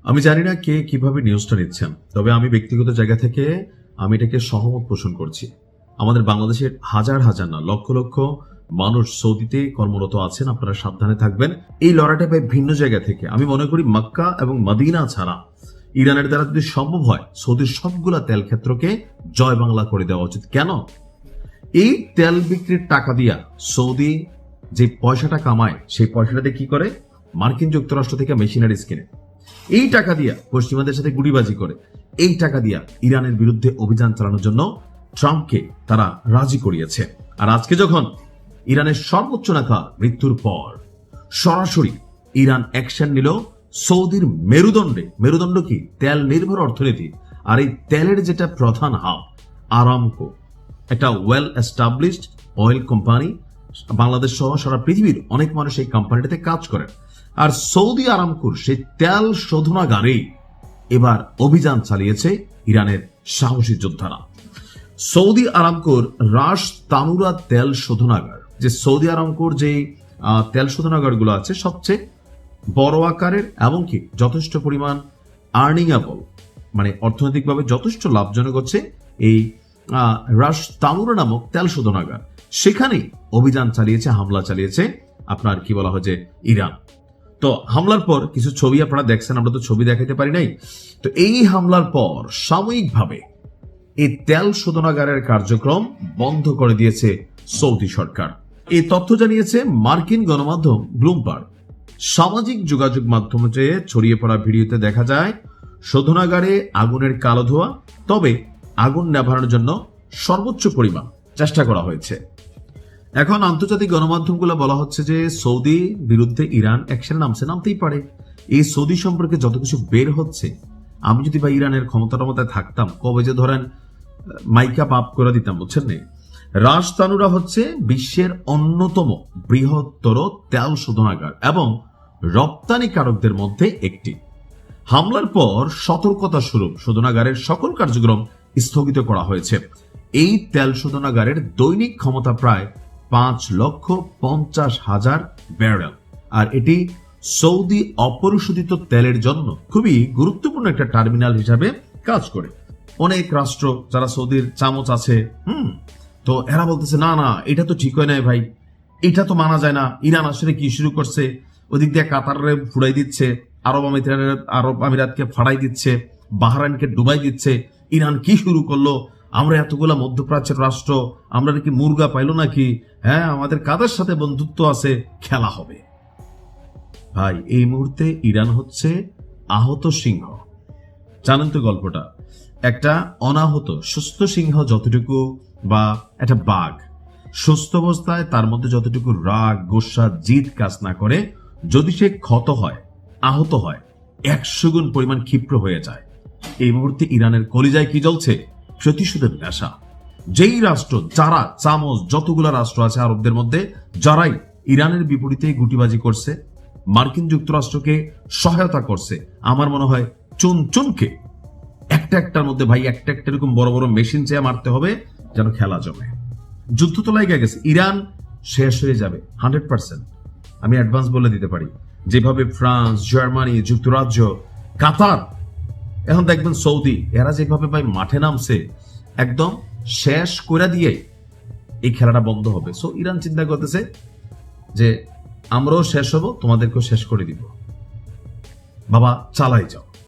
আমি জানি না কে কিভাবে নিউজটা নিচ্ছেন, তবে আমি ব্যক্তিগত জায়গা থেকে আমি এটাকে সহমত পোষণ করছি। আমাদের বাংলাদেশের হাজার হাজার না লক্ষ লক্ষ মানুষ সৌদিতে কর্মরত আছেন, আপনারা সাবধানে থাকবেন। এই লড়াইটা ভাই ভিন্ন জায়গা থেকে। আমি মনে করি মক্কা এবং মদিনা ছাড়া ইরানের দ্বারা যদি সম্ভব হয় সৌদির সবগুলা তেল ক্ষেত্রকে জয় বাংলা করে দেওয়া উচিত। কেন? এই তেল বিক্রির টাকা দিয়া সৌদি যে পয়সাটা কামায় সেই পয়সাটা দিয়ে কি করে? মার্কিন যুক্তরাষ্ট্র থেকে মেশিনারিজ কিনে এই টাকা দিয়া পশ্চিমাদের সাথে গুড়িবাজি করে এই টাকা দিয়া ইরানের বিরুদ্ধে অভিযান চালানোর জন্য ট্রাম্পকে তারা রাজি করিয়েছে। আর আজকে যখন ইরানের সর্বোচ্চ নেতা মৃত্যুর পর সরাসরি ইরান অ্যাকশন নিল সৌদির মেরুদণ্ড কি? তেল নির্ভর অর্থনীতি। আর এই তেলের যেটা প্রধান হাব আরামকো, একটা well established oil company, Bangladesh সহ সারা পৃথিবীর অনেক মানুষ এই কোম্পানিটাতে কাজ করেন। আর সৌদি আরামকোর সেই তেল শোধনাগারে এবার অভিযান চালিয়েছে ইরানের সাহসী যোদ্ধারা। সৌদি আরামকোর রাস তানুরা তেল শোধনাগার, যে সৌদি আরামকোর যে তেল শোধনাগারগুলো আছে সবচেয়ে বড় আকারের এবং কি যথেষ্ট পরিমাণ আর্নিংয়েবল, মানে অর্থনৈতিকভাবে যথেষ্ট লাভজনক হচ্ছে এই রাস তানুরা নামক তেল শোধনাগার। সেখানেই অভিযান চালিয়েছে, হামলা চালিয়েছে আপনার কি বলা হয় যে ইরান। তো হামলার পর কিছু ছবি আপনারা দেখছেন, আমরা তো ছবি দেখাতে পারি নাই। তো এই হামলার পর সাময়িকভাবে এই তেল শোধনাগারের কার্যক্রম বন্ধ করে দিয়েছে সৌদি সরকার। এই তথ্য জানিয়েছে মার্কিন গণমাধ্যম ব্লুমবার্গ। সামাজিক যোগাযোগ মাধ্যমে ছড়িয়ে পড়া ভিডিওতে দেখা যায় শোধনাগারে আগুনের কালো ধোঁয়া, তবে আগুন নেভানোর জন্য সর্বোচ্চ পরিমাণ চেষ্টা করা হয়েছে। এখন আন্তর্জাতিক গণমাধ্যমগুলো বলা হচ্ছে যে সৌদি বিরুদ্ধে ইরান অ্যাকশন নামতেই পারে। এই সৌদি সম্পর্কে যত কিছু বের হচ্ছে, আমি যদি বা ইরানের ক্ষমতায় থাকতাম কবে যে ধরেন মাইকা পাপ করে দিতাম, বুঝছেন না? রাস তানুরা হচ্ছে বিশ্বের অন্যতম বৃহত্তর তেল শোধনাগার এবং রপ্তানিকারকদের মধ্যে একটি। হামলার পর সতর্কতা স্বরূপ শোধনাগারের সকল কার্যক্রম স্থগিত করা হয়েছে। এই তেল শোধনাগারের দৈনিক ক্ষমতা প্রায় 5,50,000 ব্যারেল, আর এটি সৌদি অপরিশোধিত তেলের জন্য খুবই গুরুত্বপূর্ণ একটা টার্মিনাল হিসাবে কাজ করে। অনেক রাষ্ট্র যারা সৌদির চামচ আছে, তো এরা বলতেছে না না এটা তো ঠিক হয় না ভাই, এটা তো মানা যায় না। ইরান আসলে কি শুরু করছে? ওদিক দিয়ে কাতারে ফুড়াই দিচ্ছে, আরব আমিরাতকে ফাড়াই দিচ্ছে, বাহরাইনকে ডুবাই দিচ্ছে। ইরান কি শুরু করলো? আমরা এতগুলা মধ্যপ্রাচ্যের রাষ্ট্র, আমরা নাকি মুরগা পাইলো নাকি? হ্যাঁ, আমাদের কাদের সাথে বন্ধুত্ব আছে, খেলা হবে। ভাই এই মুহূর্তে ইরান হচ্ছে আহত সিংহ। জানেন তো গল্পটা? একটা অনাহত সুস্থ সিংহ যতটুকু, বা একটা বাঘ সুস্থ অবস্থায় তার মধ্যে যতটুকু রাগ গোসা জিদ কাজ না করে, যদি সে ক্ষত হয়, আহত হয়, 100 গুণ পরিমাণ ক্ষিপ্র হয়ে যায়। এই মুহূর্তে ইরানের কলিজায় কি জ্বলছে? প্রতিশোধের নেশা। যেই রাষ্ট্র, যারা চামচ, যতগুলা রাষ্ট্র আছে আরবদের মধ্যে, যারাই ইরানের বিপরীতে গুটিবাজি করছে, মার্কিন যুক্তরাষ্ট্রকে সহায়তা করছে, আমার মনে হয় চুনকে একটার মধ্যে ভাই একটা এরকম বড় বড় মেশিন চেয়ে মারতে হবে যেন খেলা জমে। যুদ্ধ তো লাগে গেছে, ইরান শেষ হয়ে যাবে 100%। আমি অ্যাডভান্স বলে দিতে পারি। যেভাবে ফ্রান্স, জার্মানি, যুক্তরাজ্য, কাতার, এখন দেখবেন সৌদি, এরা যেভাবে ভাই মাঠে নামছে একদম শেষ করে দিয়ে এই খেলাটা বন্ধ হবে। সো ইরান চিন্তা করতেছে যে আমরাও শেষ হব, তোমাদেরকেও শেষ করে দিব। বাবা চালাই যাও।